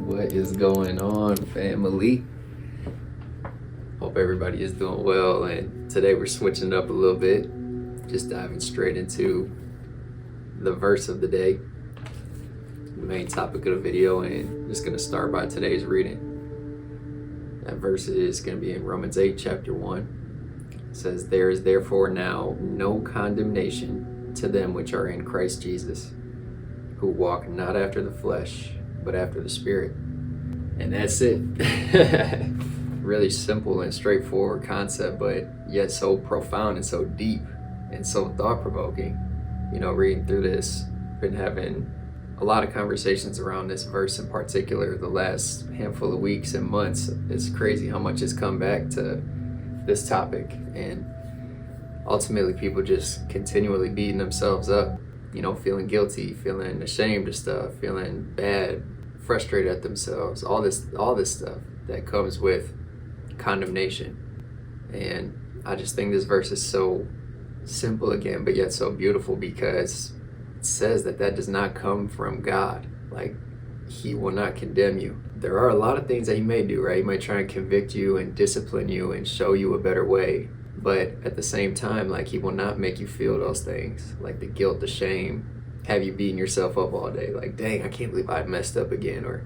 What is going on, family? Hope everybody is doing well, and today we're switching it up a little bit, just diving straight into the verse of the day, the main topic of the video, and just going to start by today's reading. That verse is going to be in Romans 8, chapter 1. It says, "There is therefore now no condemnation to them which are in Christ Jesus, who walk not after the flesh, but after the Spirit." And that's it. Really simple and straightforward concept, but yet so profound and so deep and so thought-provoking. Reading through this, been having a lot of conversations around this verse in particular the last handful of weeks and months. It's crazy how much has come back to this topic, and ultimately people just continually beating themselves up, feeling guilty, feeling ashamed of stuff, feeling bad, frustrated at themselves, all this stuff that comes with condemnation. And I just think this verse is so simple again, but yet so beautiful, because it says that does not come from God. Like, he will not condemn you. There are a lot of things that he may do, right? He might try and convict you and discipline you and show you a better way, but at the same time, like, he will not make you feel those things, like the guilt, the shame, have you beating yourself up all day, like, dang, I can't believe I messed up again, or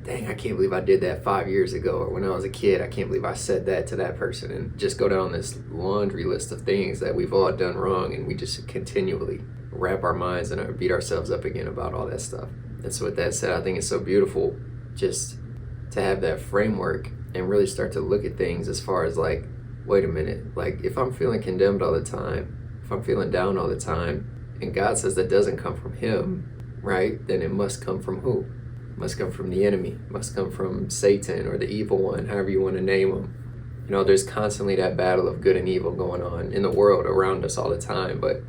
dang, I can't believe I did that 5 years ago, or when I was a kid, I can't believe I said that to that person, and just go down this laundry list of things that we've all done wrong, and we just continually wrap our minds and beat ourselves up again about all that stuff. And so with that said, I think it's so beautiful just to have that framework and really start to look at things as far as, like, wait a minute, like, if I'm feeling condemned all the time, if I'm feeling down all the time, and God says that doesn't come from him, right, then it must come from who? It must come from the enemy. It must come from Satan or the evil one, however you want to name him. There's constantly that battle of good and evil going on in the world around us all the time, but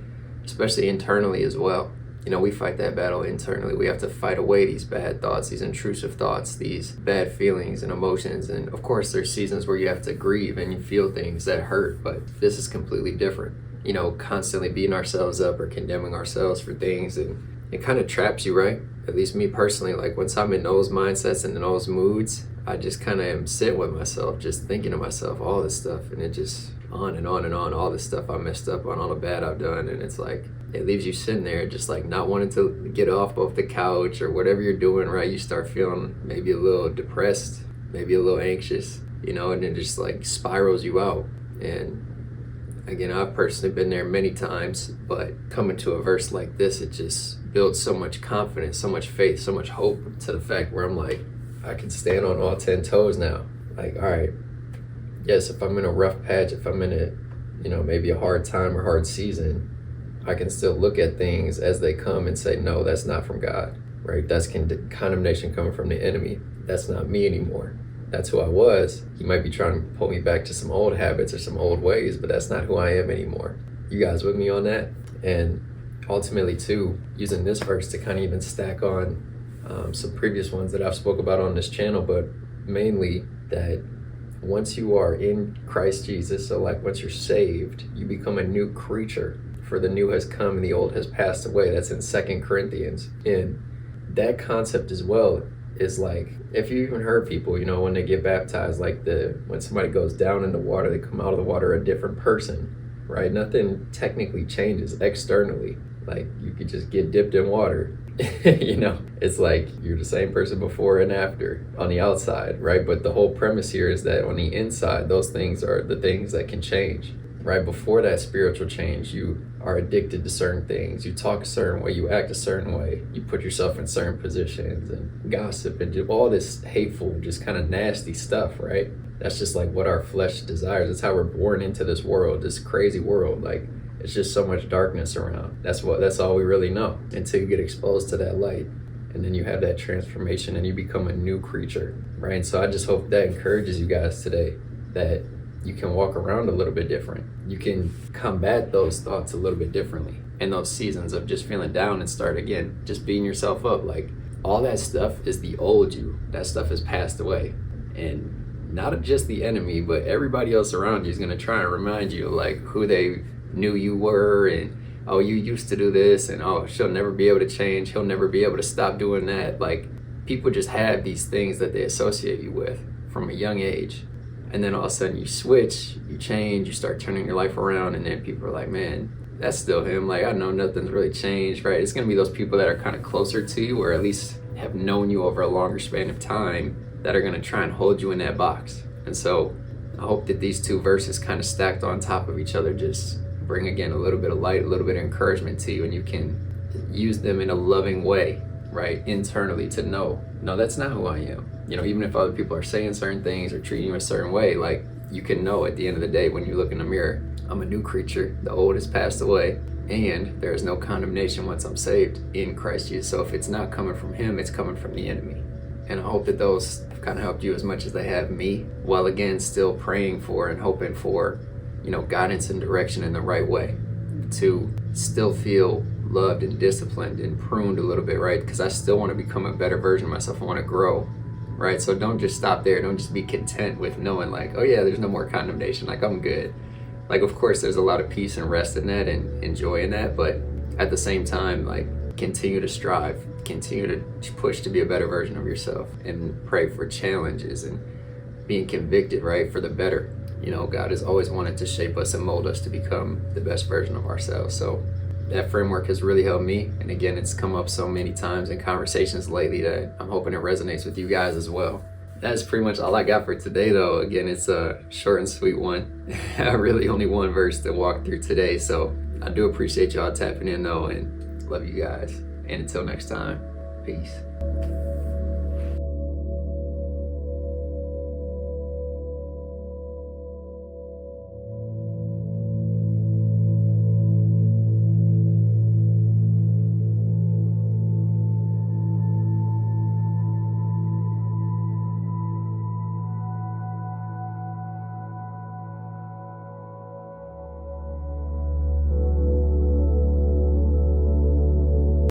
especially internally as well. We fight that battle internally. We have to fight away these bad thoughts, these intrusive thoughts, these bad feelings and emotions. And of course, there's seasons where you have to grieve and you feel things that hurt, but this is completely different. Constantly beating ourselves up or condemning ourselves for things, and it kind of traps you, right? At least me personally, like, once I'm in those mindsets and in those moods, I just kind of am sitting with myself, just thinking to myself all this stuff, and it just on and on and on, all this stuff I messed up on, all the bad I've done, and it's like, it leaves you sitting there just like not wanting to get off of the couch or whatever you're doing, right? You start feeling maybe a little depressed, maybe a little anxious, and it just like spirals you out. And again, I've personally been there many times, but coming to a verse like this, it just builds so much confidence, so much faith, so much hope, to the fact where I'm like, I can stand on all 10 toes now. Like, all right, yes, if I'm in a rough patch, if I'm in a, maybe a hard time or hard season, I can still look at things as they come and say, no, that's not from God, right? That's condemnation coming from the enemy. That's not me anymore. That's who I was. He might be trying to pull me back to some old habits or some old ways, but that's not who I am anymore. You guys with me on that? And ultimately, too, using this verse to kind of even stack on some previous ones that I've spoke about on this channel, but mainly that once you are in Christ Jesus, so like once you're saved, you become a new creature. For the new has come and the old has passed away. That's in 2 Corinthians. And that concept as well is like, if you even heard people, when they get baptized, like when somebody goes down in the water, they come out of the water a different person, right? Nothing technically changes externally. Like, you could just get dipped in water. It's like you're the same person before and after on the outside, right? But the whole premise here is that on the inside, those things are the things that can change. Right before that spiritual change, you are addicted to certain things. You talk a certain way, you act a certain way, you put yourself in certain positions and gossip and do all this hateful, just kind of nasty stuff, right? That's just like what our flesh desires. It's how we're born into this world, this crazy world. Like, it's just so much darkness around. That's all we really know until you get exposed to that light. And then you have that transformation and you become a new creature, right? And so I just hope that encourages you guys today, that you can walk around a little bit different. You can combat those thoughts a little bit differently in those seasons of just feeling down and start again, just beating yourself up. Like, all that stuff is the old you. That stuff has passed away. And not just the enemy, but everybody else around you is going to try and remind you of like who they knew you were, and oh, you used to do this, and oh, she'll never be able to change, he'll never be able to stop doing that. Like, people just have these things that they associate you with from a young age. And then all of a sudden you switch, you change, you start turning your life around, and then people are like, man, that's still him. Like, I know nothing's really changed, right? It's gonna be those people that are kind of closer to you, or at least have known you over a longer span of time, that are gonna try and hold you in that box. And so I hope that these two verses kind of stacked on top of each other just bring again a little bit of light, a little bit of encouragement to you, and you can use them in a loving way, right? Internally to know, no, that's not who I am. You know, even if other people are saying certain things or treating you a certain way, like, you can know at the end of the day when you look in the mirror, I'm a new creature, the old has passed away, and there is no condemnation once I'm saved in Christ Jesus. So if it's not coming from him, it's coming from the enemy. And I hope that those have kind of helped you as much as they have me, while again still praying for and hoping for, you know, guidance and direction in the right way, to still feel loved and disciplined and pruned a little bit, right? Because I still want to become a better version of myself. I want to grow, right? So don't just stop there. Don't just be content with knowing like, oh yeah, there's no more condemnation. Like, I'm good. Like, of course, there's a lot of peace and rest in that and joy in that. But at the same time, like, continue to strive, continue to push to be a better version of yourself, and pray for challenges and being convicted, right? For the better. You know, God has always wanted to shape us and mold us to become the best version of ourselves. So that framework has really helped me. And again, it's come up so many times in conversations lately that I'm hoping it resonates with you guys as well. That's pretty much all I got for today, though. Again, it's a short and sweet one. Really only one verse to walk through today. So I do appreciate y'all tapping in, though, and love you guys. And until next time, peace.